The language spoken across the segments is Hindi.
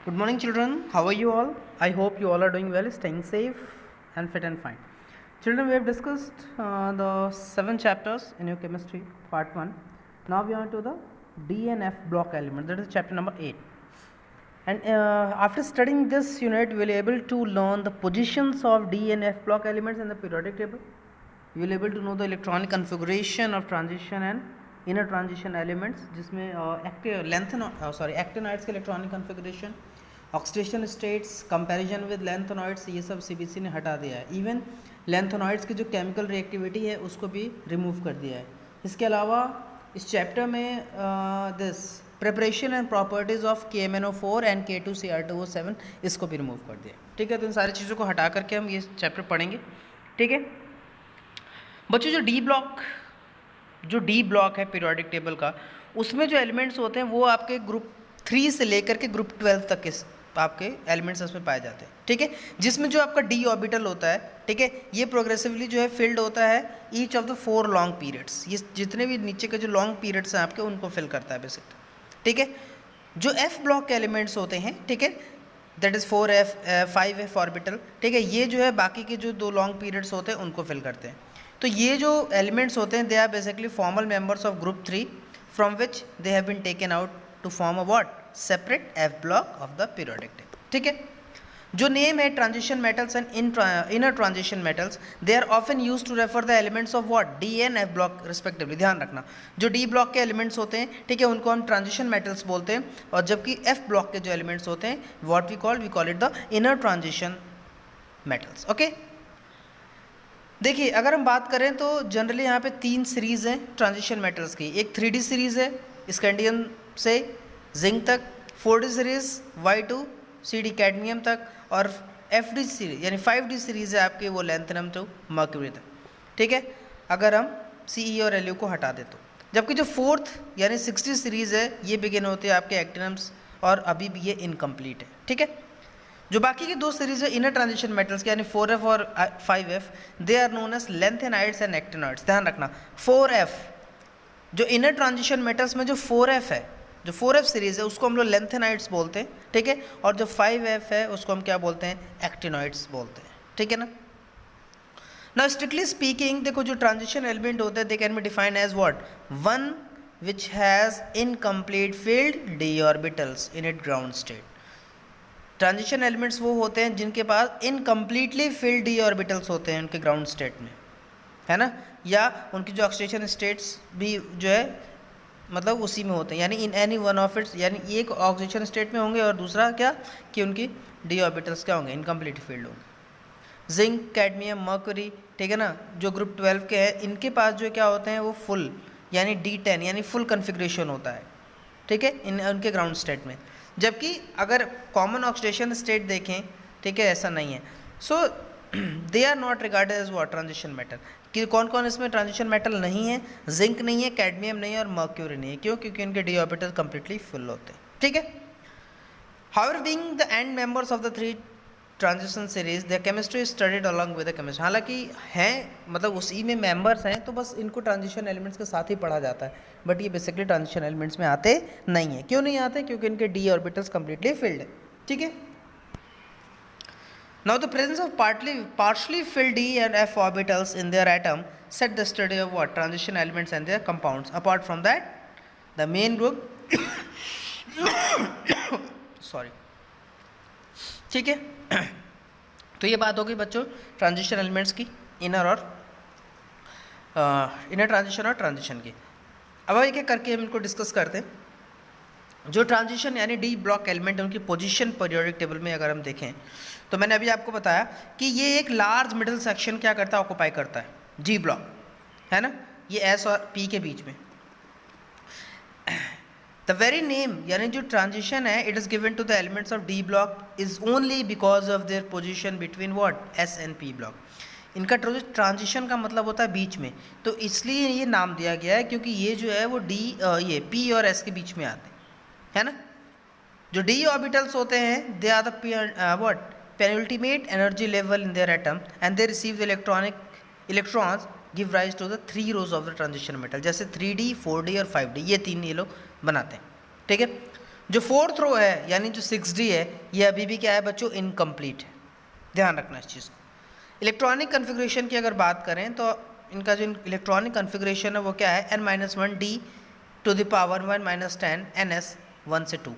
Good morning, children. How are you all? I hope you all are doing well, staying safe and fit and fine. Children, we have discussed the 7 chapters in your chemistry, part 1. Now we are to the D and F block element, that is chapter number 8. And after studying this unit, we will be able to learn the positions of D and F block elements in the periodic table. You will be able to know the electronic configuration of transition and inner transition elements, जिसमें actinoids के electronic configuration, oxidation states, comparison with lanthanoids, ये सब सीबीसी ने हटा दिया है. इवन लैंथेनॉइड्स की जो केमिकल रिएक्टिविटी है उसको भी रिमूव कर दिया है. इसके अलावा इस चैप्टर में this preparation and properties of KMnO4 and K2Cr2O7 इसको भी रिमूव कर दिया. ठीक है, तो इन सारी चीज़ों को हटा करके हम ये चैप्टर पढ़ेंगे. ठीक है बच्चों, जो डी ब्लॉक है पीरियोडिक टेबल का, उसमें जो एलिमेंट्स होते हैं वो आपके ग्रुप 3 से लेकर के ग्रुप 12 तक के आपके एलिमेंट्स उसमें पाए जाते हैं. ठीक है, जिसमें जो आपका डी ऑर्बिटल होता है, ठीक है, ये प्रोग्रेसिवली जो है फिल्ड होता है each of the 4 long periods. ये जितने भी नीचे के जो लॉन्ग पीरियड्स हैं आपके, उनको फिल करता है बेसिकली. ठीक है, जो एफ ब्लॉक के एलिमेंट्स होते हैं, ठीक है, that is 4f 5f orbital. ठीक है, ये जो है बाकी के जो 2 लॉन्ग पीरियड्स होते हैं उनको फिल करते हैं. तो ये जो एलिमेंट्स होते हैं, they are basically formal members of group 3 from which they have been taken out to form a what separate f block of the periodic table. ठीक है, जो नेम है transition metals and inner transition metals, they are often use to refer the elements of what d and f block respectively. ध्यान रखना, जो डी ब्लॉक के एलिमेंट्स होते हैं, ठीक है, उनको हम ट्रांजिशन मेटल्स बोलते हैं, और जबकि एफ ब्लॉक के जो एलिमेंट्स होते हैं, what we call it the inner transition metals. Okay, देखिए अगर हम बात करें तो जनरली यहाँ पे 3 सीरीज़ हैं ट्रांजिशन मेटल्स की. एक 3D सीरीज़ है स्कैंडियम से जिंक तक, 4D सीरीज़ Y2CD कैडमियम तक, और FD सीरीज यानी 5D सीरीज़ है आपके वो लैंथेनम टू मर्क्यूरी तक. ठीक है, अगर हम Ce और Lu को हटा दें तो. जबकि जो 4th यानी 60 सीरीज़ है, ये बिगिन होते हैं आपके एक्टिनम्स, और अभी भी ये इनकम्प्लीट है. ठीक है, जो बाकी की 2 सीरीज है इनर ट्रांजिशन मेटल्स के यानी 4f और 5f, they are known as lanthanides and actinoids. ध्यान रखना, 4f जो इनर ट्रांजिशन मेटल्स में जो 4f है, जो 4f सीरीज है, उसको हम लोग लैंथेनाइड्स बोलते हैं. ठीक है, और जो 5f है उसको हम क्या बोलते हैं, एक्टिनॉइड्स बोलते हैं. ठीक है ना. नाउ स्ट्रिक्टली स्पीकिंग, देखो जो ट्रांजिशन एलिमेंट होते हैं, they can be defined as what, one which has incomplete filled d orbitals in it ground state. Transition elements वो होते हैं जिनके पास इनकम्प्लीटली फिल्ड डी ऑर्बिटल्स होते हैं उनके ग्राउंड स्टेट में, है ना, या उनकी जो ऑक्सीडेशन स्टेट्स भी जो है मतलब उसी में होते हैं, यानी in any one of its, यानी एक ऑक्सीडेशन स्टेट में होंगे और दूसरा क्या कि उनकी डी ऑर्बिटल्स क्या होंगे, इनकम्प्लीट फील्ड होंगे. जिंक, कैडमियम, मर्क्यूरी, ठीक है ना, जो ग्रुप 12 के हैं, इनके पास जो क्या होते हैं वो फुल यानी D10 यानी फुल कन्फिग्रेशन होता है. ठीक है, इन उनके ग्राउंड स्टेट में. जबकि अगर कॉमन ऑक्सीडेशन स्टेट देखें, ठीक है, ऐसा नहीं है. So they are not regarded as what transition metal. कि कौन कौन इसमें ट्रांजिशन मेटल नहीं है, जिंक नहीं है, कैडमियम नहीं है और मर्क्यूरी नहीं है. क्यों? क्योंकि इनके डी ऑर्बिटल कंप्लीटली फुल होते हैं. ठीक है, however being the end members of the 3 transition series, the chemistry studied along with the chemistry. हालांकि हैं मतलब उसी में मेंबर्स हैं, तो बस इनको ट्रांजिशन एलिमेंट्स के साथ ही पढ़ा जाता है, बट ये बेसिकली ट्रांजिशन एलिमेंट्स में आते नहीं है. क्यों नहीं आते? क्योंकि इनके डी ऑर्बिटल्स कंप्लीटली फिल्ड है. ठीक है, now the presence of partially filled D and F orbitals in their atom set the study of what transition elements and their compounds. Apart from that, the main group sorry. ठीक है, तो ये बात हो गई बच्चों ट्रांजिशन एलिमेंट्स की, इनर ट्रांजिशन और ट्रांजिशन की. अब एक एक करके हम इनको डिस्कस करते हैं. जो ट्रांजिशन यानी डी ब्लॉक एलिमेंट है, उनकी पोजीशन पीरियोडिक टेबल में अगर हम देखें तो मैंने अभी आपको बताया कि ये एक लार्ज मिडिल सेक्शन क्या करता है, ऑक्यूपाई करता है, जी ब्लॉक, है ना, ये एस और पी के बीच में. द वेरी नेम यानी जो ट्रांजिशन है, it is given to the elements of d block is only because of their position between what s and p block. इनका ट्रांजिशन का मतलब होता है बीच में, तो इसलिए ये नाम दिया गया है क्योंकि ये जो है वो ये पी और एस के बीच में आते हैं, है ना. जो डी ऑर्बिटल्स होते हैं, they are the what penultimate energy level in their atom and they receive the electrons give rise to the 3 rows of the transition metal. जैसे 3D, 4D और 5D, ये 3 ये लोग बनाते हैं. ठीक है, जो फोर्थ रो है यानी जो 6D है ये अभी भी क्या है बच्चों, इनकम्प्लीट है, ध्यान रखना इस चीज़ को। इलेक्ट्रॉनिक कन्फिग्रेशन की अगर बात करें तो इनका जो इलेक्ट्रॉनिक कन्फिग्रेशन है वो क्या है, n-1 d⁻1 - 10 ns 1 से 2।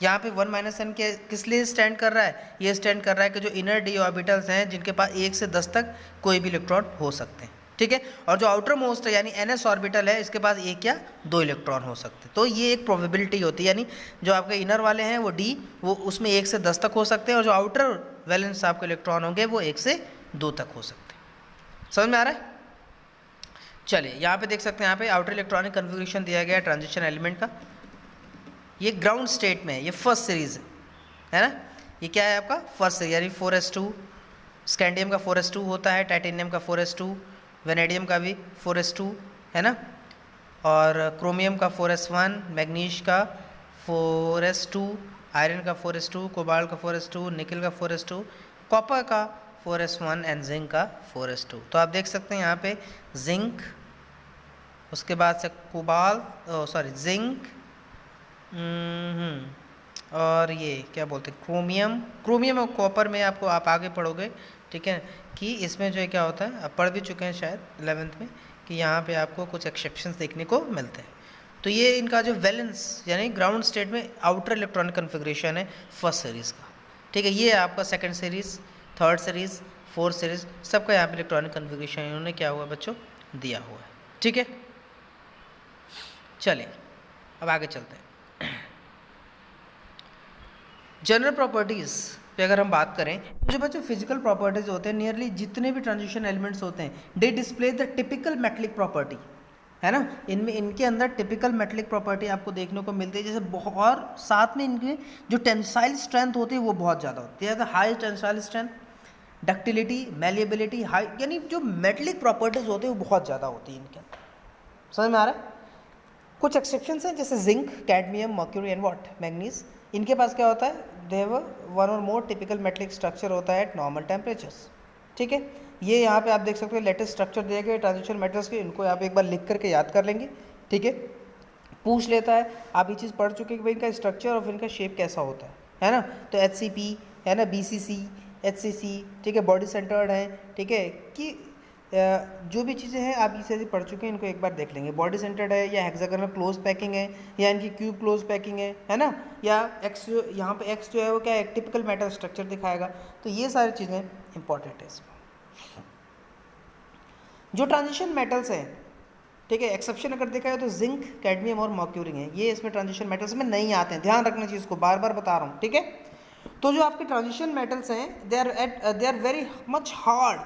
यहाँ पे 1 - n के किस लिए स्टैंड कर रहा है, ये स्टैंड कर रहा है कि जो इनर डी ऑर्बिटल्स हैं जिनके पास 1 से 10 तक कोई भी इलेक्ट्रॉन हो सकते हैं, ठीक है। और जो आउटर मोस्ट है यानी ns ऑर्बिटल है इसके पास 1 या 2 इलेक्ट्रॉन हो सकते हैं। तो ये एक प्रोबेबिलिटी होती है, यानी जो आपके इनर वाले हैं वो d, वो उसमें 1 से 10 तक हो सकते हैं, और जो आउटर वैलेंस आपके इलेक्ट्रॉन होंगे वो 1 से 2 तक हो सकते हैं। समझ में आ रहा है? चलिए यहाँ पे देख सकते हैं, यहाँ पे आउटर इलेक्ट्रॉनिक कन्फिग्रेशन दिया गया है ट्रांजिशन एलिमेंट का। ये ग्राउंड स्टेट में है, ये फर्स्ट सीरीज है ना, ये क्या है आपका फर्स्ट सीरीज, यानी 4s2, स्कैंडियम का 4s2 होता है, टाइटेनियम का 4s2, वेनेडियम का भी 4s2 है ना, और क्रोमियम का 4s1, मैग्नीज का 4s2, आयरन का 4s2, कोबाल्ट का 4s2, निकल का 4s2, कॉपर का 4s1 एंड जिंक का 4s2। तो आप देख सकते हैं यहाँ पे जिंक, उसके बाद से कोबाल्ट, जिंक, और ये क्या बोलते हैं क्रोमियम और कॉपर में आपको आप आगे पढ़ोगे, ठीक है, कि इसमें जो है क्या होता है, आप पढ़ भी चुके हैं शायद 11th में, कि यहाँ पे आपको कुछ एक्सेप्शंस देखने को मिलते हैं। तो ये इनका जो वैलेंस यानी ग्राउंड स्टेट में आउटर इलेक्ट्रॉनिक कन्फिग्रेशन है फर्स्ट सीरीज़ का, ठीक है। ये है आपका second series, third series, fourth series, सबका यहाँ पे इलेक्ट्रॉनिक कन्फिग्रेशन इन्होंने क्या हुआ बच्चों, दिया हुआ है, ठीक है। चलिए अब आगे चलते हैं। जनरल प्रॉपर्टीज़ पे अगर हम बात करें, जो बच्चों फिजिकल प्रॉपर्टीज़ होते हैं, नियरली जितने भी ट्रांजिशन एलिमेंट्स होते हैं they display the typical metallic property, है ना। इनमें इनके अंदर टिपिकल मेटलिक प्रॉपर्टी आपको देखने को मिलती है, जैसे और साथ में इनके जो टेंसाइल स्ट्रेंथ होती है वो बहुत ज़्यादा होती है, high tensile strength, ductility, malleability high, यानी जो मेटलिक प्रॉपर्टीज़ होती है वो बहुत ज़्यादा होती है इनके अंदर। समझ में आ रहा है? कुछ एक्सेप्शंस हैं जैसे zinc, cadmium, mercury and what, manganese, इनके पास क्या होता है, दे हैव वन और मोर टिपिकल मेटलिक स्ट्रक्चर होता है एट नॉर्मल टेम्परेचर्स, ठीक है। ये यहाँ पे आप देख सकते हो लेटेस्ट स्ट्रक्चर दिए गए ट्रांजिशन मेटल्स के, इनको आप एक बार लिख करके याद कर लेंगे, ठीक है। पूछ लेता है, आप ये चीज़ पढ़ चुके कि भाई इनका स्ट्रक्चर और इनका शेप कैसा होता है ना। तो HCP है ना, BCC, HCC, ठीक है, बॉडी सेंटर्ड है, ठीक है, कि जो भी चीज़ें हैं आप इसे पढ़ चुके हैं, इनको एक बार देख लेंगे। बॉडी सेंटर्ड है या हेक्सागोनल क्लोज पैकिंग है या इनकी क्यूब क्लोज पैकिंग है ना, या एक्स, यहाँ पे एक्स जो है वो क्या है, टिपिकल मेटल स्ट्रक्चर दिखाएगा। तो ये सारी चीज़ें इंपॉर्टेंट है इसमें। जो ट्रांजिशन मेटल्स हैं, ठीक है, एक्सेप्शन अगर देखा है तो जिंक, कैडमियम और मर्क्यूरी है, ये इसमें ट्रांजिशन मेटल्स में नहीं आते हैं, ध्यान रखना चीज़ को, बार बार बता रहा हूँ, ठीक है। तो जो आपके ट्रांजिशन मेटल्स हैं they are very much hard,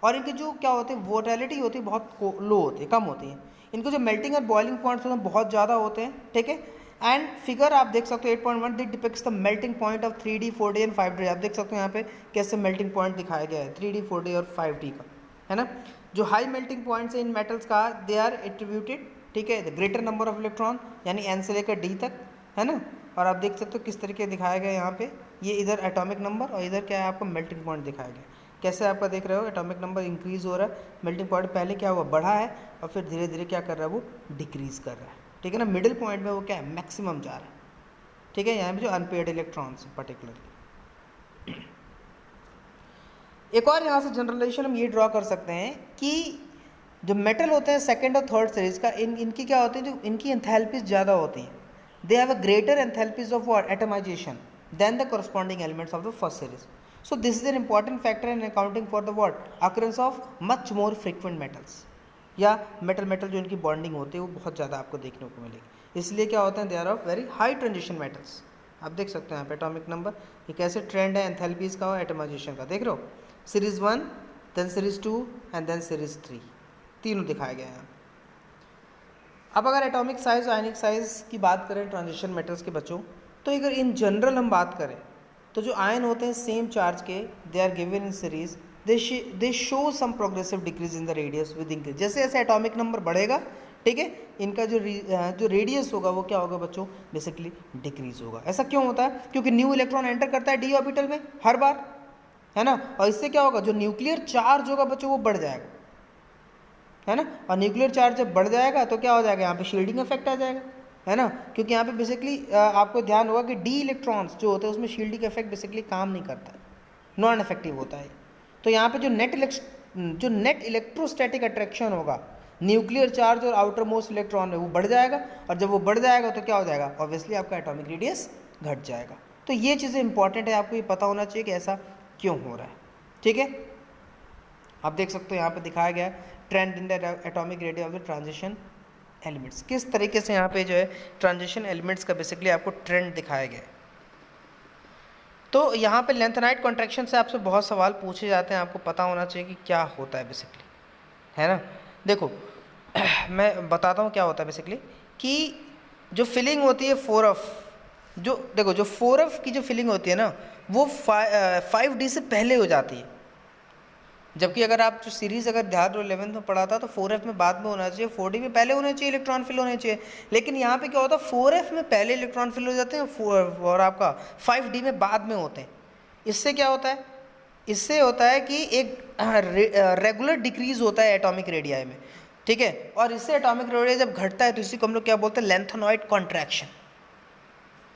और इनकी जो क्या होती है वोलेटिलिटी होती है बहुत लो होती है, कम होती है। इनको जो मेल्टिंग और बॉइलिंग पॉइंट्स होते हैं बहुत ज़्यादा होते हैं, ठीक है। एंड फिगर आप देख सकते हो 8.1 that depicts the melting point of 3D 4D and 5D। आप देख सकते हो यहाँ पे कैसे मेल्टिंग पॉइंट दिखाया गया है 3D 4D और 5D का, है ना। जो high melting points in metals का दे आर एट्रीब्यूटेड, ठीक है, the greater number of electron यानी n से लेकर d तक, है ना। और आप देख सकते हो किस तरीके दिखाया गया यहाँ पे, ये इधर एटॉमिक नंबर और इधर क्या है आपको मेल्टिंग पॉइंट दिखाया गया। कैसे आपका देख रहे हो एटॉमिक नंबर इंक्रीज हो रहा है, मेल्टिंग पॉइंट पहले क्या हुआ बढ़ा है और फिर धीरे धीरे क्या कर रहा है वो डिक्रीज कर रहा है, ठीक है ना। मिडिल पॉइंट में वो क्या है मैक्सिमम जा रहा है, ठीक है। यहाँ पे जो अनपेयर्ड इलेक्ट्रॉन्स पर्टिकुलरली। एक और यहाँ से जनरलाइजेशन हम ये ड्रॉ कर सकते हैं कि जो मेटल होते हैं सेकेंड और थर्ड सीरीज का, इनकी क्या होती है, जो इनकी एंथैल्पीज ज़्यादा होती हैं, they have a greater enthalpies of what atomisation than the corresponding elements of the first series. So this is an important factor in accounting for the what occurrence of much more frequent metals, या मेटल जो इनकी बॉन्डिंग होती है वो बहुत ज़्यादा आपको देखने को मिलेगी। इसलिए क्या होते हैं they are of very high transition metals. आप देख सकते हैं यहाँ पे एटॉमिक नंबर, ये कैसे ट्रेंड है एंथैल्पीज का और एटमाइजेशन का, देख रहे हो, series 1 then series 2 and then series 3, तीनों दिखाया गया है। अब अगर एटॉमिक साइज आयनिक साइज की बात करें ट्रांजिशन मेटल्स के बच्चों, तो अगर इन जनरल हम बात करें तो जो आयन होते हैं सेम चार्ज के, they are given in series, they show some progressive decrease in the radius with increase. जैसे जैसे एटॉमिक नंबर बढ़ेगा, ठीक है, इनका जो रेडियस होगा वो क्या होगा बच्चों बेसिकली डिक्रीज होगा। ऐसा क्यों होता है? क्योंकि न्यू इलेक्ट्रॉन एंटर करता है डी ऑर्बिटल में हर बार, है ना, और इससे क्या होगा जो न्यूक्लियर चार्ज होगा बच्चों वो बढ़ जाएगा, है ना। और न्यूक्लियर चार्ज जब बढ़ जाएगा तो क्या हो जाएगा यहाँ पे शील्डिंग इफेक्ट आ जाएगा, है ना, क्योंकि यहाँ पे बेसिकली आपको ध्यान होगा कि डी इलेक्ट्रॉन्स जो होते हैं उसमें शील्डिंग इफेक्ट बेसिकली काम नहीं करता है, नॉन इफेक्टिव होता है। तो यहाँ पे जो नेट इलेक्ट्रोस्टैटिक अट्रैक्शन होगा न्यूक्लियर चार्ज और आउटर मोस्ट इलेक्ट्रॉन है वो बढ़ जाएगा, और जब वो बढ़ जाएगा तो क्या हो जाएगा, ऑब्वियसली आपका एटॉमिक रेडियस घट जाएगा। तो ये चीज़ें इंपॉर्टेंट है, आपको ये पता होना चाहिए कि ऐसा क्यों हो रहा है। ठीक है, आप देख सकते हो यहाँ पे दिखाया गया है trend in the atomic radius of the transition elements, किस तरीके से यहाँ पे जो है ट्रांजिशन एलिमेंट्स का बेसिकली आपको ट्रेंड दिखाया गया है। तो यहाँ पे लेंथेनाइट कॉन्ट्रैक्शन से आपसे बहुत सवाल पूछे जाते हैं, आपको पता होना चाहिए कि क्या होता है बेसिकली, है ना। देखो मैं बताता हूँ क्या होता है बेसिकली, कि जो फिलिंग होती है 4f, जो देखो जो 4f की जो फिलिंग होती है ना वो 5d से पहले हो जाती है, जबकि अगर आप जो सीरीज़ अगर ध्यान दो 11th में पढ़ा था तो 4f में बाद में होना चाहिए, 4d में पहले होना चाहिए, इलेक्ट्रॉन फिल होने चाहिए। लेकिन यहाँ पे क्या होता है 4f में पहले इलेक्ट्रॉन फिल हो जाते हैं और आपका 5d में बाद में होते हैं। इससे क्या होता है, इससे होता है कि एक रेगुलर डिक्रीज होता है एटॉमिक रेडियाई में, ठीक है, और इससे एटॉमिक रेडियाई जब घटता है तो इसी को हम लोग क्या बोलते हैं, लेंथेनॉइड कॉन्ट्रैक्शन।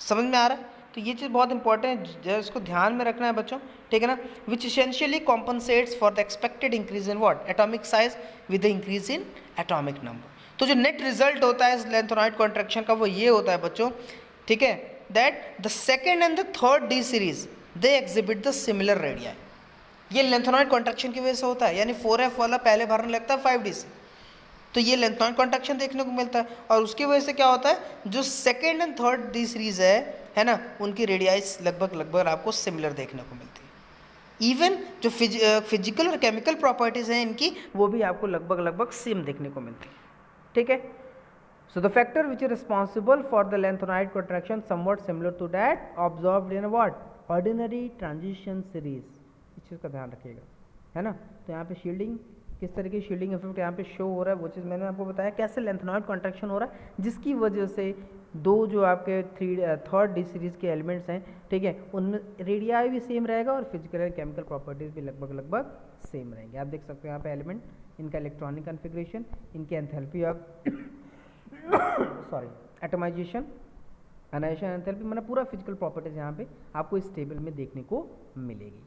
समझ में आ रहा है। तो ये चीज़ बहुत इंपॉर्टेंट है, इसको ध्यान में रखना है बच्चों, ठीक है ना। Which essentially compensates for the expected increase in what, atomic size with the increase in atomic number. तो जो नेट रिजल्ट होता है इस लेंथेनॉइड कॉन्ट्रैक्शन का वो ये होता है बच्चों, ठीक है, that the second and the third D series they exhibit the similar radii. ये लेंथेनॉइड कॉन्ट्रैक्शन की वजह से होता है, यानी 4f वाला पहले भरने लगता है 5d से, तो ये लेंथेनॉइड कॉन्ट्रैक्शन देखने को मिलता है। और उसकी वजह से क्या होता है, जो second and third D series है ना, उनकी रेडियाइज लगभग आपको सिमिलर देखने को मिलती है। इवन जो फिजिकल और केमिकल प्रॉपर्टीज हैं इनकी वो भी आपको लगभग सेम देखने को मिलती है, ठीक है। So the factor which is responsible for the lanthanoid contraction somewhat similar to that observed in what, ordinary transition series. इस चीज़ का ध्यान रखिएगा, है ना। तो यहाँ पे शील्डिंग, किस तरह की शील्डिंग इफेक्ट यहाँ पे शो हो रहा है वो चीज़ मैंने आपको बताया, कैसे लेंथेनॉइड कॉन्ट्रैक्शन हो रहा है, जिसकी वजह से दो जो आपके थर्ड डी सीरीज के एलिमेंट्स हैं, ठीक है, उनमें रेडियाई भी सेम रहेगा और फिजिकल और केमिकल प्रॉपर्टीज भी लगभग सेम रहेंगे। आप देख सकते हो यहाँ पे एलिमेंट, इनका इलेक्ट्रॉनिक कन्फिग्रेशन, इनके enthalpy of sorry atomization, ionization enthalpy, मतलब पूरा फिजिकल प्रॉपर्टीज यहाँ पे आपको इस टेबल में देखने को मिलेगी,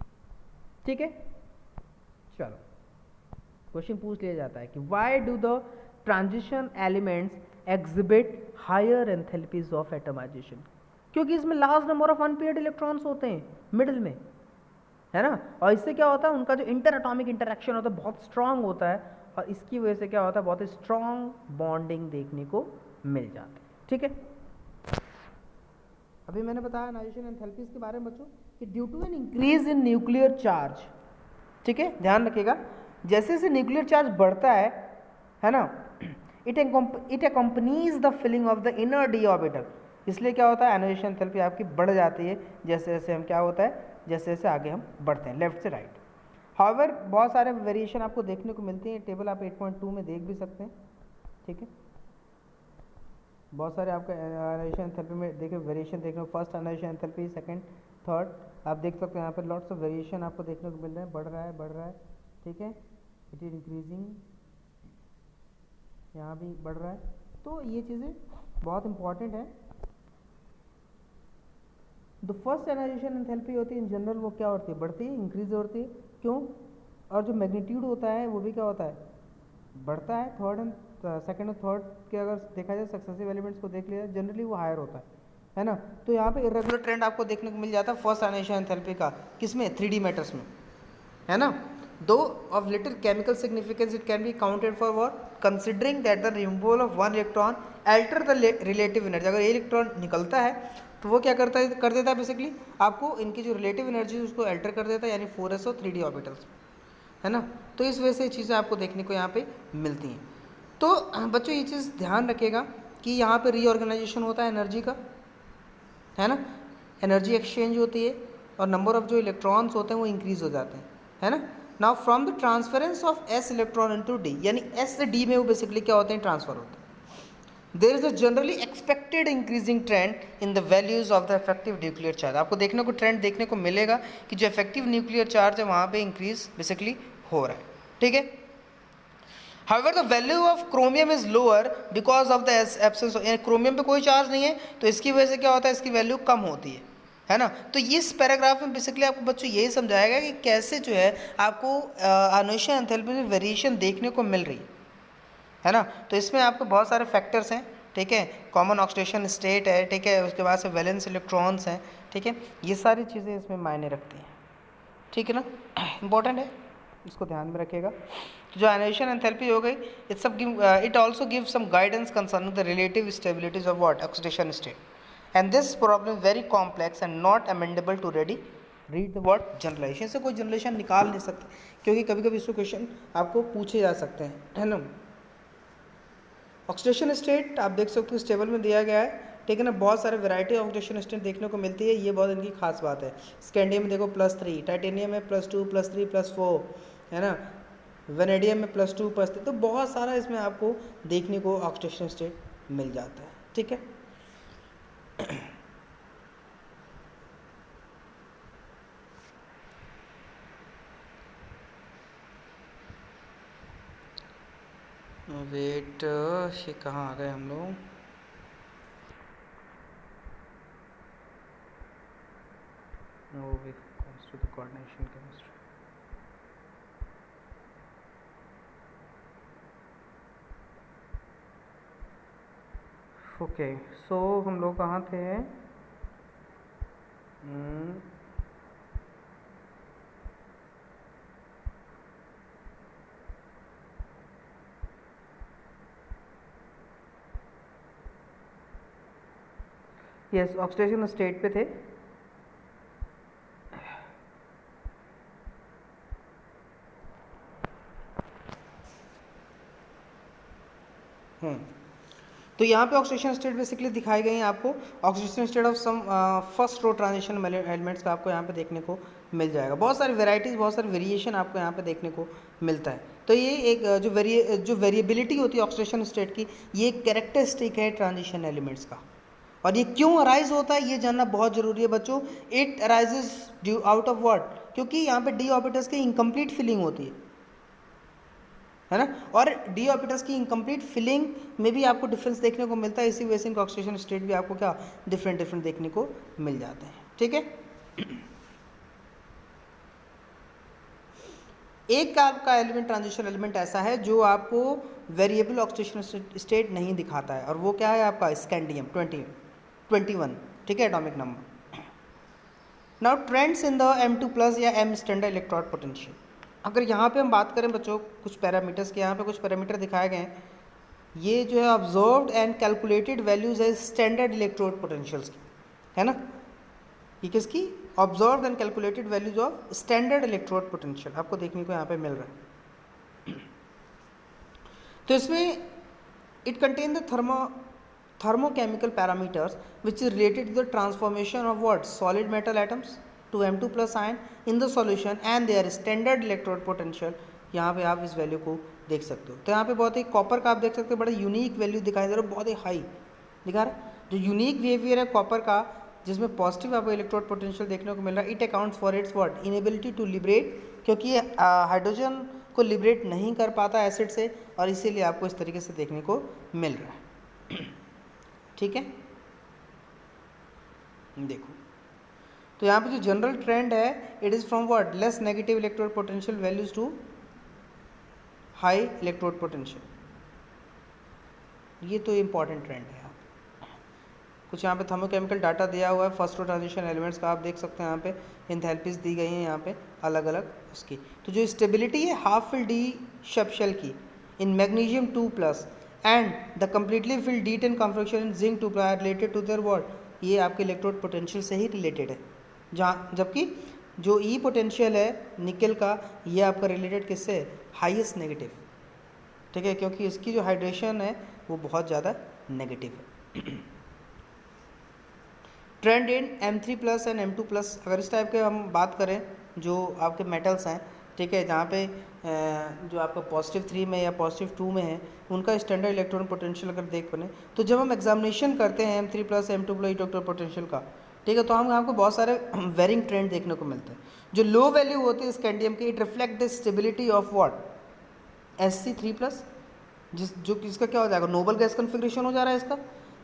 ठीक है। चलो क्वेश्चन पूछ लिया जाता है कि why do the transition elements exhibit higher enthalpies of atomisation, क्योंकि इसमें large number of unpaired electrons होते हैं मिडिल में, है ना, और इससे क्या होता है उनका जो इंटर एटॉमिक इंटरेक्शन होता है बहुत स्ट्रांग होता है, और इसकी वजह से क्या होता है बहुत स्ट्रांग बॉन्डिंग देखने को मिल जाती है, ठीक है। अभी मैंने बताया अनाइजेशन एंथैल्पीज के बारे में बच्चों कि due to an increase in nuclear charge, ठीक है, ध्यान रखिएगा, जैसे जैसे न्यूक्लियर चार्ज बढ़ता है ना, it accompanies the filling of the inner d orbital, इसलिए क्या होता है अनाइजेशन एंथैल्पी आपकी बढ़ जाती है जैसे जैसे हम क्या होता है जैसे जैसे आगे हम बढ़ते हैं लेफ्ट से राइट। हाउएवर बहुत सारे वेरिएशन आपको देखने को मिलती हैं, टेबल आप 8.2 में देख भी सकते हैं, ठीक है। बहुत सारे आपका अनाइजेशन एंथैल्पी में देखिए वेरिएशन देखने को, फर्स्ट अनाइजेशन एंथैल्पी, सेकंड, थर्ड, आप देख सकते हैं यहाँ पे लॉट्स ऑफ वेरिएशन आपको देखने को मिल रहे हैं, बढ़ रहा है, ठीक है, इट इज इंक्रीजिंग, यहाँ भी बढ़ रहा है। तो ये चीज़ें बहुत इंपॉर्टेंट है। द फर्स्ट अनाइजेशन एंथैल्पी होती है इन जनरल वो क्या होती है, बढ़ती है, इंक्रीज होती है, क्यों, और जो मैग्नीट्यूड होता है वो भी क्या होता है बढ़ता है। थर्ड एंड सेकंड और थर्ड के अगर देखा जाए सक्सेसिव एलिमेंट्स को देख लिया जनरली वो हायर होता है ना। तो यहाँ पे इरेगुलर ट्रेंड आपको देखने को मिल जाता है फर्स्ट अनाइजेशन एंथैल्पी का, किसमें, 3D मैटर्स में, है ना। दो of little chemical significance it can be counted for what, considering that the removal of one electron alter the relative energy. अगर ये इलेक्ट्रॉन निकलता है तो वो क्या करता है, कर देता है बेसिकली आपको इनकी जो रिलेटिव एनर्जी उसको अल्टर कर देता है, यानी 4s और 3D ऑर्बिटल्स, है ना। तो इस वजह से चीज़ें आपको देखने को यहाँ पे मिलती हैं। तो बच्चों ये चीज़ ध्यान रखिएगा कि यहाँ पे रीऑर्गेनाइजेशन होता है एनर्जी का, है ना, एनर्जी एक्सचेंज होती है और नंबर ऑफ जो इलेक्ट्रॉन्स होते हैं वो इंक्रीज हो जाते हैं, है ना। Now from the transference of s electron into d, यानी s से d में वो बेसिकली क्या होते हैं, ट्रांसफर होते हैं। There is a generally expected increasing trend in the values of the effective nuclear charge. आपको देखने को ट्रेंड देखने को मिलेगा कि जो इफेक्टिव न्यूक्लियर चार्ज है वहाँ पे इंक्रीज बेसिकली हो रहा है, ठीक है। However the value of chromium is lower because of the absence of, chromium पे कोई चार्ज नहीं है तो इसकी वजह से क्या होता है, इसकी वैल्यू कम होती है ना। तो इस पैराग्राफ में बेसिकली आपको बच्चों यही समझाएगा कि कैसे जो है आपको आयोनाइजेशन एंथैल्पी में वेरिएशन देखने को मिल रही है ना। तो इसमें आपको बहुत सारे फैक्टर्स हैं, ठीक है, कॉमन ऑक्सीडेशन स्टेट है, ठीक है, उसके बाद से वैलेंस इलेक्ट्रॉन्स हैं, ठीक है, ये सारी चीज़ें इसमें मायने रखती हैं, ठीक है ना, इंपॉर्टेंट है, इसको ध्यान में रखिएगा। तो जो आयोनाइजेशन एंथैल्पी हो गई, it also give some guidance concerning the relative stabilities of what oxidation state, and this problem very complex and not amenable to read the word generalisation. से कोई जनरलाइजेशन निकाल नहीं सकते, क्योंकि कभी कभी इसको क्वेश्चन आपको पूछे जा सकते हैं, है ना। ऑक्सीडेशन स्टेट आप देख सकते हो इस टेबल में दिया गया है, ठीक है ना। बहुत सारे वैरायटी ऑफ ऑक्सीडेशन स्टेट देखने को मिलती है, ये बहुत इनकी खास बात है। स्कैंडियम में देखो +3, टाइटेनियम में +2 +3 +4, है ना, वेनेडियम में +2 +3, तो बहुत सारा इसमें आपको देखने को ऑक्सीडेशन स्टेट मिल जाता है, ठीक है। वेट, ये कहाँ आ गए हम लोग, to the coordination chemistry. Okay, so हम लोग कहाँ थे, यस ऑक्सीडेशन स्टेट पे थे। तो यहाँ पे ऑक्सीडेशन स्टेट बेसिकली दिखाई गई हैं आपको। Oxidation state of some first row transition elements का आपको यहाँ पे देखने को मिल जाएगा। बहुत सारी वेराइटीज़, बहुत सारे वेरिएशन आपको यहाँ पे देखने को मिलता है। तो ये एक जो वेरिएबिलिटी होती है ऑक्सीडेशन स्टेट की, ये एक कैरेक्टरिस्टिक है ट्रांजिशन एलिमेंट्स का। और ये क्यों अराइज होता है ये जानना बहुत ज़रूरी है बच्चों। It arises due out of what, क्योंकि यहाँ पे डी ऑर्बिटल्स की इनकम्प्लीट फिलिंग होती है ना, और डी ऑर्बिटल्स की इनकम्प्लीट फिलिंग में भी आपको डिफरेंस देखने को मिलता है। इसी वजह से इनका ऑक्सीडेशन स्टेट भी आपको क्या डिफरेंट देखने को मिल जाते हैं, ठीक है। एक आपका एलिमेंट ट्रांजिशन एलिमेंट ऐसा है जो आपको वेरिएबल ऑक्सीडेशन स्टेट नहीं दिखाता है, और वो क्या है आपका स्कैंडियम 21, ठीक है, atomic number. Now trends in the M2+ या M स्टैंडर्ड इलेक्ट्रोड पोटेंशियल। अगर यहाँ पे हम बात करें बच्चों कुछ पैरामीटर्स के, यहाँ पे कुछ पैरामीटर दिखाए गए हैं। ये जो है ऑब्जर्व्ड एंड कैलकुलेटेड वैल्यूज है स्टैंडर्ड इलेक्ट्रोड पोटेंशियल्स की, है ना। ये किसकी, observed and calculated values of standard electrode potential आपको देखने को यहाँ पे मिल रहा है। तो इसमें it contain the thermochemical parameters which is related to the transformation of what solid metal atoms to M2+ ion in the solution and their standard electrode potential। यहाँ पे आप इस वैल्यू को देख सकते हो। तो यहाँ पे बहुत ही कॉपर का आप देख सकते हो, बड़ा यूनिक वैल्यू दिखाई दे रहा है, बहुत ही हाई दिखा रहा है। जो यूनिक बिहेवियर है कॉपर का, जिसमें पॉजिटिव आपको इलेक्ट्रोड पोटेंशियल देखने को मिल रहा है, it accounts for its what inability to liberate, क्योंकि ये हाइड्रोजन को लिबरेट नहीं कर पाता एसिड से, और इसीलिए आपको इस तरीके से देखने को मिल रहा है, ठीक है। देखो तो यहाँ पे जो जनरल ट्रेंड है, it is from what less negative electrode potential values to high electrode potential. ये तो इम्पॉर्टेंट ट्रेंड है। कुछ यहाँ पे थर्मोकेमिकल डाटा दिया हुआ है फर्स्ट रो ट्रांजिशन एलिमेंट्स का, आप देख सकते हैं यहाँ पे एंथैल्पीज दी गई हैं यहाँ पे अलग अलग उसकी। तो जो स्टेबिलिटी है half fill d shape shell की in magnesium 2+ and the completely filled D10 configuration in zinc 2+ are related to their what, ये आपके इलेक्ट्रोड पोटेंशियल से ही रिलेटेड है। जहाँ जबकि जो ई पोटेंशियल है निकल का, ये आपका रिलेटेड किससे, हाईएस्ट नेगेटिव, ठीक है, क्योंकि इसकी जो हाइड्रेशन है वो बहुत ज़्यादा नेगेटिव है। Trend in M3+ and M2+, अगर इस टाइप के हम बात करें जो आपके मेटल्स हैं, ठीक है, जहाँ पे जो आपका +3 में या +2 में है, उनका स्टैंडर्ड इलेक्ट्रॉन पोटेंशियल अगर देख बने, तो जब हम एग्जामिनेशन करते हैं M3+ M2+ इलेक्ट्रॉन पोटेंशियल का, ठीक है, तो हम आपको बहुत सारे वेरिंग ट्रेंड देखने को मिलते हैं। जो लो वैल्यू होती है स्कैंडियम की, it reflect the stability of what Sc3+, जो इसका क्या हो जाएगा, नोबल गैस कन्फिग्रेशन हो जा रहा है इसका।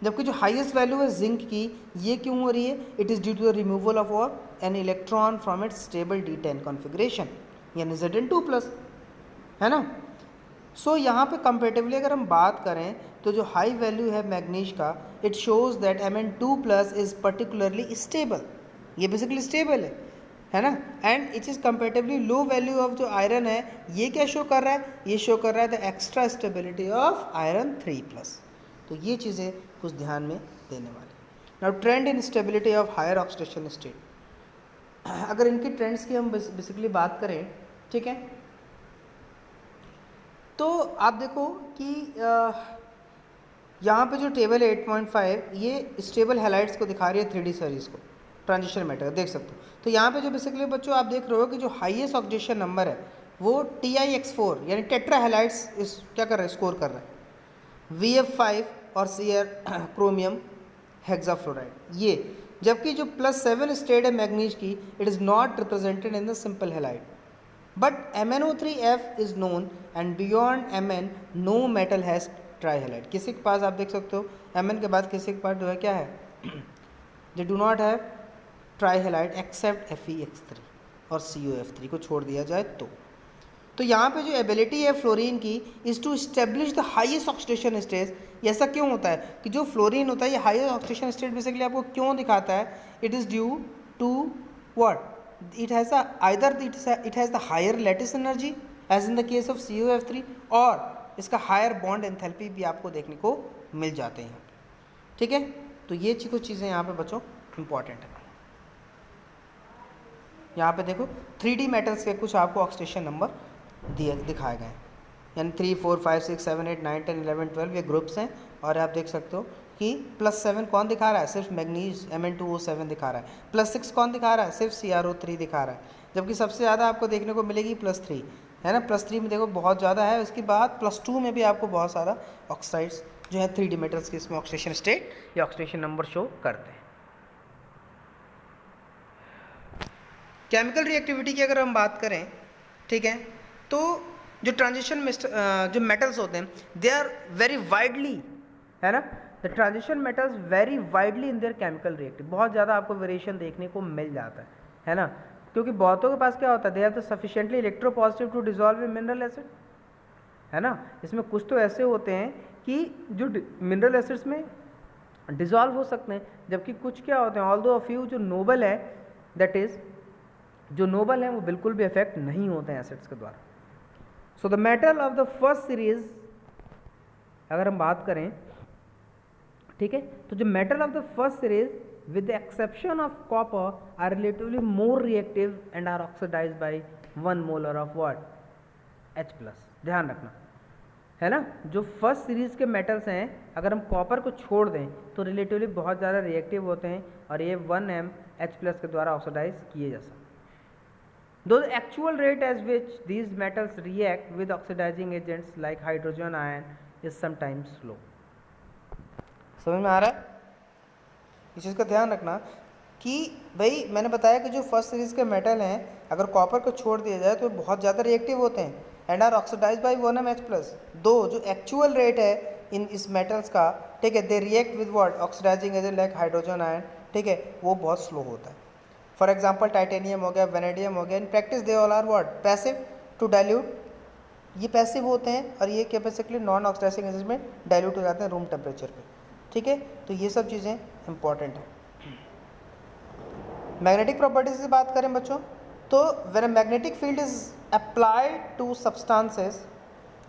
जबकि जो हाईएस्ट वैल्यू है जिंक की, ये क्यों हो रही है, it is due to the removal of an electron from its stable D10 configuration, यानी Zn2+, है ना। सो यहाँ पे कंपेरेटिवली अगर हम बात करें तो जो हाई वैल्यू है मैग्नीज का, it shows that Mn2+ is particularly stable, ये बेसिकली स्टेबल है ना। And it is comparatively low value of जो आयरन है, ये क्या शो कर रहा है, ये शो कर रहा है the extra stability of iron 3+। तो ये चीज़ें कुछ ध्यान में देने वाली। Now trend in stability of higher oxidation state, अगर इनकी ट्रेंड्स की हम बेसिकली बात करें, ठीक है, तो आप देखो कि यहाँ पे जो टेबल है 8.5, ये स्टेबल हैलाइड्स को दिखा रही है 3D सीरीज़ को, ट्रांजिशन मेटर देख सकते हो। तो यहाँ पे जो बेसिकली बच्चों आप देख रहे हो कि जो हाईएस्ट ऑक्सीडेशन नंबर है वो TiX4 यानी टेट्रा हैलाइड्स इस क्या कर रहा है, स्कोर कर रहा है, VF5 और Cr क्रोमियम हेक्साफ्लोराइड ये। जबकि जो +7 स्टेट है मैग्नीज की, it is not represented in the simple halide, but MnO3F is known and beyond Mn no metal has trihalide. किसी के पास आप देख सकते हो Mn के बाद किसी के पास जो है क्या है, they do not have trihalide except FeX3 और COF3 को छोड़ दिया जाए तो यहाँ पे जो एबिलिटी है फ्लोरीन की is to establish the highest oxidation stage. ऐसा क्यों होता है कि जो फ्लोरीन होता है ये हाईएस्ट ऑक्सीडेशन स्टेट बेसिकली आपको क्यों दिखाता है, it is due to what, it has a either it has the higher lattice energy as in the case of COF3 और इसका हायर बॉन्ड एंथैल्पी भी आपको देखने को मिल जाते हैं, ठीक है। तो ये कुछ चीज़ें यहाँ पे बच्चों इंपॉर्टेंट है। यहाँ पे देखो 3D मेटल्स के कुछ आपको ऑक्सीडेशन नंबर दिखाए गए हैं, यानी 3, 4, 5, 6, 7, 8, 9, 10, 11, 12 ये ग्रुप्स हैं। और आप देख सकते हो कि +7 कौन दिखा रहा है, सिर्फ मैग्नीज Mn2O7 दिखा रहा है। +6 कौन दिखा रहा है, सिर्फ CrO3 दिखा रहा है। जबकि सबसे ज़्यादा आपको देखने को मिलेगी +3, है ना। +3 में देखो बहुत ज़्यादा है। उसके बाद +2 में भी आपको बहुत सारा ऑक्साइड्स जो है 3D मेटल्स के इसमें ऑक्सीडेशन स्टेट या ऑक्सीडेशन नंबर शो करते हैं। केमिकल रिएक्टिविटी की अगर हम बात करें, ठीक है, तो जो ट्रांजिशन जो मेटल्स होते हैं दे आर वेरी वाइडली, है ना, the transition metals very widely in their chemical reactive. बहुत ज़्यादा आपको वेरिएशन देखने को मिल जाता है ना, क्योंकि बहुतों के पास क्या होता है, they have the sufficiently electropositive to dissolve in mineral acid, है ना। इसमें कुछ तो ऐसे होते हैं कि जो मिनरल एसिड्स में डिजॉल्व हो सकते हैं, जबकि कुछ क्या होते हैं, ऑल्दो अ फ्यू जो नोबल है, दैट इज़ जो नोबल हैं वो बिल्कुल भी इफेक्ट नहीं होते हैं एसिड्स के द्वारा। So the metal of the first series अगर हम बात करें, ठीक है, तो जो metal of the first series with the exception of copper are relatively more reactive and are oxidise by 1 molar of what, H+। ध्यान रखना, है ना। जो फर्स्ट सीरीज के मेटल्स हैं अगर हम कॉपर को छोड़ दें तो रिलेटिवली बहुत ज़्यादा रिएक्टिव होते हैं और ये 1m H+ के द्वारा ऑक्सीडाइज किए जा सकते हैं। Though the actual rate at which these metals react with oxidizing agents like hydrogen ion is sometimes slow। समझ में आ रहा है? इस चीज़ का ध्यान रखना कि भाई मैंने बताया कि जो फर्स्ट सीरीज के मेटल हैं अगर कॉपर को छोड़ दिया जाए तो बहुत ज़्यादा रिएक्टिव होते हैं and are oxidise by 1m H+। दो जो एक्चुअल रेट है इन इस मेटल्स का, ठीक है, they react with what, oxidising agent like hydrogen ion, ठीक है, वो बहुत स्लो होता है। फॉर एग्जाम्पल टाइटेनियम हो गया, वेनेडियम हो गया, in practice they all are what, passive to dilute, ये पैसिव होते हैं और ये बेसिकली नॉन ऑक्सीडाइजिंग एजेंट में डाइल्यूट हो जाते हैं रूम टेम्परेचर पे, ठीक है। तो ये सब चीज़ें इंपॉर्टेंट हैं। मैग्नेटिक प्रॉपर्टीज से बात करें बच्चों, तो when a magnetic field is applied to substances,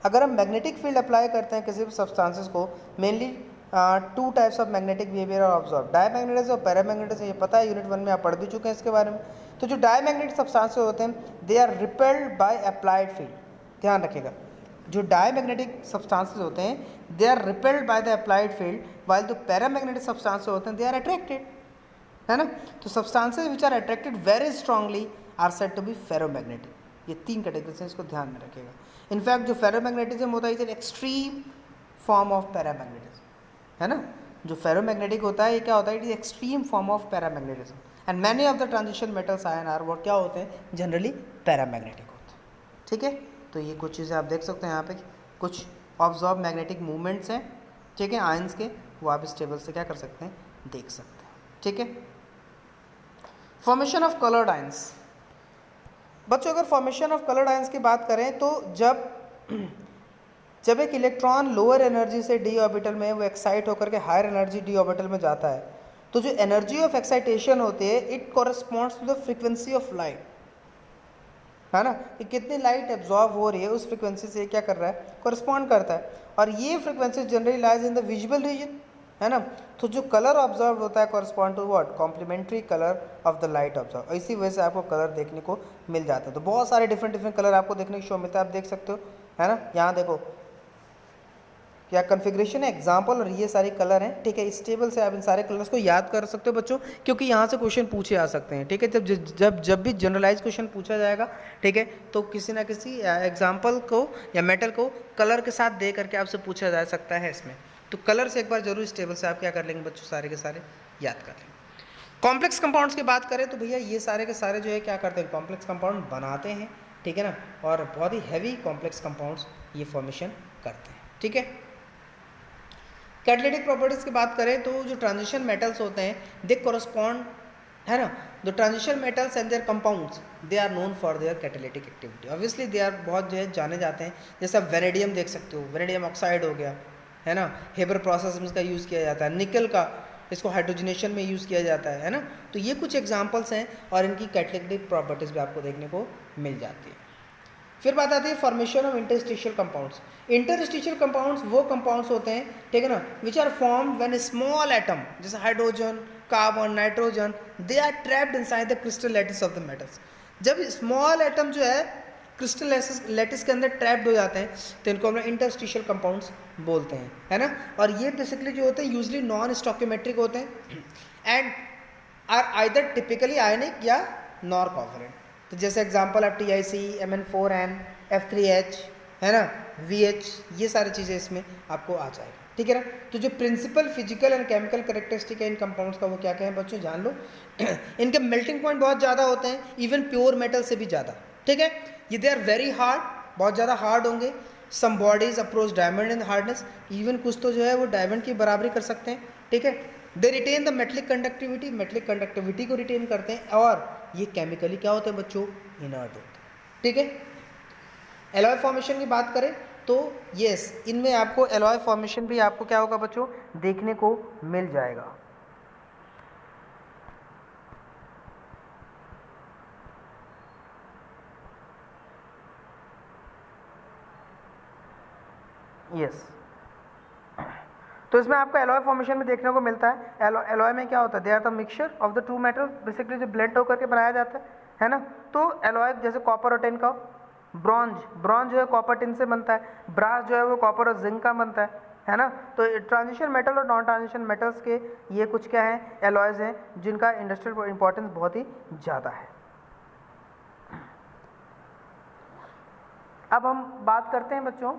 अगर हम मैग्नेटिक फील्ड अप्लाई करते हैं किसी भी सब्सटेंसेस को, mainly 2 types of magnetic behaviour और ऑब्जर्व, डायमैग्नेटिज्म और पैरामैग्नेटिज्म। ये पता है यूनिट 1 में आप पढ़ भी चुके हैं इसके बारे में। तो जो डायमैग्नेटिक सब्सटेंसेस होते हैं they are repelled by applied field, ध्यान रखिएगा। जो डायमैग्नेटिक सब्सटेंसेस होते हैं they are repelled by the applied field, while जो पैरामैग्नेटिक सब्सटेंसेस होते हैं दे आर अट्रैक्टेड, है ना। तो substances which are attracted very strongly are said to be ferromagnetic. ये 3 कैटेगरीज हैं, इसको ध्यान में रखिएगा। इनफैक्ट जो फेरोमैग्नेटिज्म होता है is an extreme form of paramagnetism, है ना। जो फेरोमैग्नेटिक होता है ये क्या होता है, it is extreme form of paramagnetism and many of the transition metals ion are वो क्या होते हैं, जनरली पैरामैग्नेटिक होते हैं, ठीक है। तो ये कुछ चीज़ें आप देख सकते हैं यहाँ पे, कुछ ऑब्जॉर्ब मैग्नेटिक मूवमेंट्स हैं, ठीक है, आयंस के, वो आप इस टेबल से क्या कर सकते हैं, देख सकते हैं, ठीक है। Formation of coloured ions. बच्चों अगर फॉर्मेशन ऑफ कलर्ड आयंस की बात करें तो जब एक इलेक्ट्रॉन लोअर एनर्जी से डी ऑर्बिटल में वो एक्साइट होकर के हायर एनर्जी डी ऑर्बिटल में जाता है, तो जो एनर्जी ऑफ एक्साइटेशन होती है it corresponds to the frequency of light, है ना, कि कितनी लाइट एब्जॉर्ब हो रही है उस फ्रीक्वेंसी से क्या कर रहा है, कॉरस्पॉन्ड करता है। और ये frequency generally lies in the visual region, है ना। तो जो कलर ऑब्जर्व होता है correspond to what, complementary colour of the light observe. इसी वजह से आपको कलर देखने को मिल जाता है। तो बहुत सारे डिफरेंट कलर आपको देखने को शो मिलता है, आप देख सकते हो, है ना। यहाँ देखो क्या कन्फिग्रेशन है, एग्जाम्पल, और ये सारे कलर हैं, ठीक है। इस टेबल से आप इन सारे कलर्स को याद कर सकते हो बच्चों, क्योंकि यहाँ से क्वेश्चन पूछे आ सकते हैं, ठीक है। जब भी जनरलाइज क्वेश्चन पूछा जाएगा, ठीक है, तो किसी ना किसी एग्जाम्पल को या मेटल को कलर के साथ दे करके आपसे पूछा जा सकता है इसमें। तो कलर से एक बार जरूर इस टेबल से आप क्या कर लेंगे बच्चों, सारे के सारे याद कर लेंगे। कॉम्प्लेक्स कंपाउंड्स की बात करें तो भैया ये सारे के सारे जो है क्या करते हैं, कॉम्प्लेक्स कंपाउंड बनाते हैं, ठीक है ना, और बहुत ही हैवी कॉम्प्लेक्स कंपाउंड्स ये फॉर्मेशन करते हैं, ठीक है। कैटालिटिक प्रॉपर्टीज की बात करें तो जो ट्रांजिशन मेटल्स होते हैं दे कॉरस्पॉन्ड, है ना, the transition metals and their compounds they are known for their catalytic activity. Obviously they are बहुत जो है जाने जाते हैं, जैसे आप वेनेडियम देख सकते हो, वेनेडियम ऑक्साइड हो गया, है ना, हेबर प्रोसेस में इसका यूज़ किया जाता है, निकल का इसको हाइड्रोजनेशन में यूज़ किया जाता है ना। तो ये कुछ एग्जाम्पल्स हैं और इनकी कैटालिटिक प्रॉपर्टीज़ भी आपको देखने को मिल जाती है। फिर बात आती है formation of interstitial compounds. Interstitial compounds वो कंपाउंड्स होते हैं, ठीक है ना, which are form when small atom जैसे hydrogen, carbon, nitrogen, they are trapped inside the crystal lattice of the metals. जब स्मॉल एटम जो है क्रिस्टल लैटिस के अंदर ट्रैप्ड हो जाते हैं तो इनको हम इंटरस्टिशियल कंपाउंड्स बोलते हैं, है ना। और ये बेसिकली जो होते हैं यूजली नॉन स्टोकियोमेट्रिक होते हैं एंड आर आइदर टिपिकली आयनिक या नॉन कोवलेंट। तो जैसे एग्जांपल आप TiC, Mn4n, F3H, है ना, VH, ये सारी चीज़ें इसमें आपको आ जाएगा, ठीक है ना। तो जो principal physical and chemical characteristic है इन कंपाउंड्स का वो क्या क्या है बच्चों, जान लो। इनके मेल्टिंग पॉइंट बहुत ज़्यादा होते हैं, इवन प्योर मेटल से भी ज़्यादा, ठीक है। ये दे आर वेरी हार्ड, बहुत ज़्यादा हार्ड होंगे। Some bodies approach diamond in hardness, even कुछ तो जो है वो डायमंड की बराबरी कर सकते हैं, ठीक है। They retain the metallic conductivity, metallic conductivity को रिटेन करते हैं, और ये केमिकली क्या होते हैं बच्चों, इनर्ट होते हैं, ठीक है। एलॉय फॉर्मेशन की बात करें तो यस, इनमें आपको एलॉय फॉर्मेशन भी आपको क्या होगा बच्चों, देखने को मिल जाएगा। यस, तो इसमें आपको एलॉय फॉर्मेशन में देखने को मिलता है। एलॉय में क्या होता है, they are the mixture of the two metal, basically जो ब्लेंड होकर के बनाया जाता है ना। तो एलॉय जैसे कॉपर और टिन का, ब्रॉन्ज जो है कॉपर टिन से बनता है, ब्रास जो है वो कॉपर और जिंक का बनता है ना। तो ट्रांजिशन मेटल और नॉन ट्रांजिशन मेटल्स के ये कुछ क्या है, एलॉयज हैं जिनका इंडस्ट्रियल इंपॉर्टेंस बहुत ही ज़्यादा है। अब हम बात करते हैं बच्चों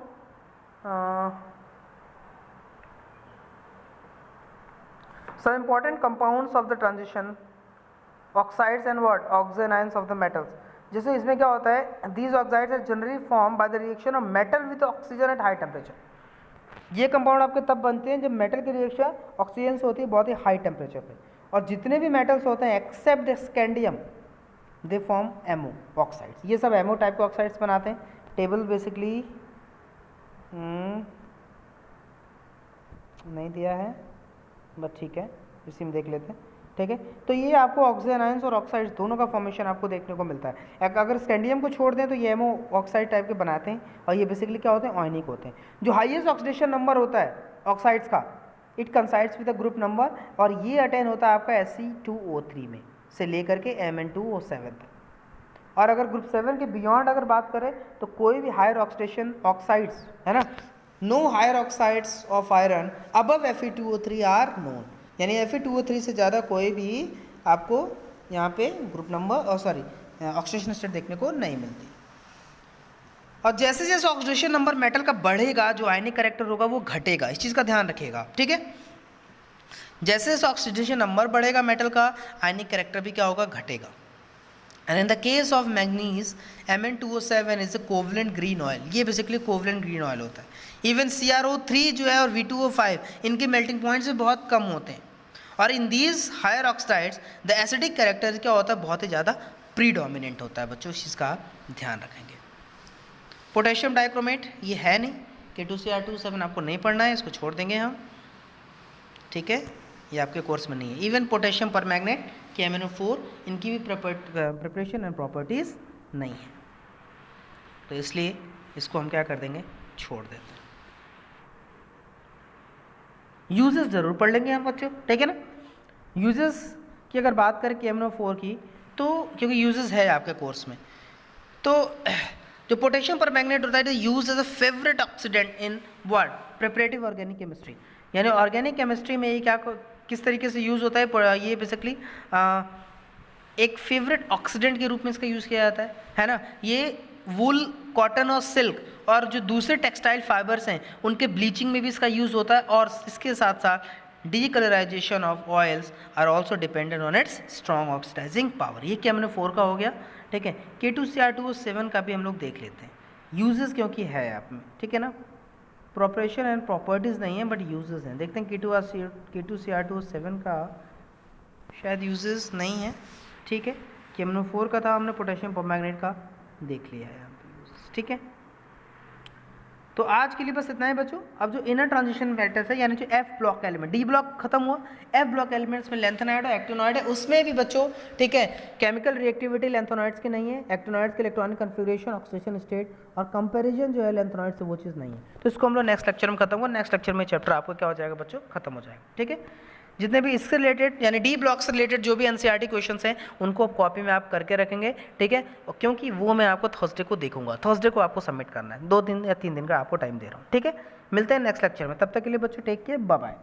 some important compounds of the transition, oxides and what, oxygen ions of the metals। जैसे इसमें क्या होता है, these oxides are generally formed by the reaction of metal with oxygen at high temperature। ये कंपाउंड आपके तब बनते हैं जब मेटल की रिएक्शन ऑक्सीजन से होती है बहुत ही हाई टेम्परेचर पे, और जितने भी मेटल्स होते हैं except scandium they form MO oxides. ये सब एमओ टाइप के ऑक्साइड्स बनाते हैं। टेबल बेसिकली नहीं दिया है बट ठीक है, इसी में देख लेते हैं, ठीक है। तो ये आपको ऑक्सीजन आयंस और ऑक्साइड्स दोनों का फॉर्मेशन आपको देखने को मिलता है। अगर स्कैंडियम को छोड़ दें तो ये एमओ ऑक्साइड टाइप के बनाते हैं, और ये बेसिकली क्या होते हैं, आयनिक होते हैं। जो हाईएस्ट ऑक्सीडेशन नंबर होता है ऑक्साइड्स का, it coincides with the group number, और ये अटेन होता है आपका Fe2O3 में से लेकर के Mn2O7 तक। और अगर ग्रुप 7 के बियॉन्ड अगर बात करें तो कोई भी हायर ऑक्सीडेशन ऑक्साइड्स, है ना, no higher oxides of iron above Fe2O3 are known, यानी Fe2O3 से ज़्यादा कोई भी आपको यहाँ पे ग्रुप नंबर ऑक्सीडेशन स्टेट देखने को नहीं मिलती। और जैसे जैसे ऑक्सीडेशन नंबर मेटल का बढ़ेगा जो आयनिक कैरेक्टर होगा वो घटेगा, इस चीज़ का ध्यान रखिएगा, ठीक है। जैसे जैसे ऑक्सीडेशन नंबर बढ़ेगा मेटल का, आयनिक कैरेक्टर भी क्या होगा, घटेगा। And in the case of manganese Mn2O7 is a covalent green oil, ये बेसिकली कोवलेंट ग्रीन ऑयल होता है। इवन CrO3 जो है और V2O5 इनके मेल्टिंग पॉइंट्स भी बहुत कम होते हैं, और in these higher oxides the acidic character क्या होता है, बहुत ही ज़्यादा प्रीडोमिनेंट होता है बच्चों, इस चीज़ का ध्यान रखेंगे। पोटेशियम डाइक्रोमेट ये है नहीं, K2Cr2O7 आपको नहीं पढ़ना है, इसको छोड़ देंगे हम, ठीक है, ये आपके कोर्स में नहीं है। इवन पोटेशियम परमैंगनेट KMnO4 इनकी भी प्रिपरेशन एंड प्रॉपर्टीज़ नहीं है, तो इसलिए इसको हम क्या कर देंगे, छोड़ देते हैं। यूजेस ज़रूर पढ़ लेंगे हम बच्चों, ठीक है ना। यूजेस की अगर बात करें KMnO4 की, तो क्योंकि यूजेस है आपके कोर्स में, तो जो पोटेशियम परमैंगनेट होता है use as a favourite oxidant in what, preparative organic chemistry, यानी ऑर्गेनिक केमिस्ट्री में ये क्या किस तरीके से यूज़ होता है, ये बेसिकली एक फेवरेट ऑक्सीडेंट के रूप में इसका यूज़ किया जाता है ना। ये वूल, कॉटन और सिल्क और जो दूसरे टेक्सटाइल फाइबर्स हैं उनके ब्लीचिंग में भी इसका यूज़ होता है, और इसके साथ साथ decolourisation of oils are also dependent on its strong oxidising power. ये KMnO4 का हो गया, ठीक है। K2Cr2O7 का भी हम लोग देख लेते हैं, यूजेस क्योंकि है आप में, ठीक है ना। प्रोपरेशन एंड प्रॉपर्टीज़ नहीं है बट यूजेस हैं, देखते हैं K2Cr2O7 का शायद यूजेस नहीं है, ठीक है। KMnO4 का था, हमने पोटेशियम परमैंगनेट का देख लिया है यहाँ पे यूजेस, ठीक है। तो आज के लिए बस इतना ही बच्चों। अब जो इनर ट्रांजिशन मैटर्स है, यानी जो F block element, D block खत्म हुआ, F ब्लॉक एलिमेंट्स में लैंथेनॉइड और एक्टिनॉइड है, उसमें भी बच्चों, ठीक है, केमिकल रिएक्टिविटी लैंथेनॉइड्स की नहीं है, एक्टिनॉइड्स के इलेक्ट्रॉनिक कन्फिगरेशन, ऑक्सीडेशन स्टेट और कंपैरिजन जो है लैंथेनॉइड से वो चीज़ नहीं है। तो इसको हम लोग नेक्स्ट लेक्चर में खत्म होगा, नेक्स्ट लेक्चर में चैप्टर आपको क्या हो जाएगा बच्चों, खत्म हो जाएगा, ठीक है। जितने भी इससे रिलेटेड यानी D ब्लॉक से रिलेटेड जो भी NCERT क्वेश्चंस हैं उनको कॉपी में आप करके रखेंगे, ठीक है, और क्योंकि वो मैं आपको थर्सडे को देखूंगा, थर्सडे को आपको सबमिट करना है, 2 दिन या 3 दिन का आपको टाइम दे रहा हूँ, ठीक है। मिलते हैं नेक्स्ट लेक्चर में, तब तक के लिए बच्चों टेक केयर, बाय बाय।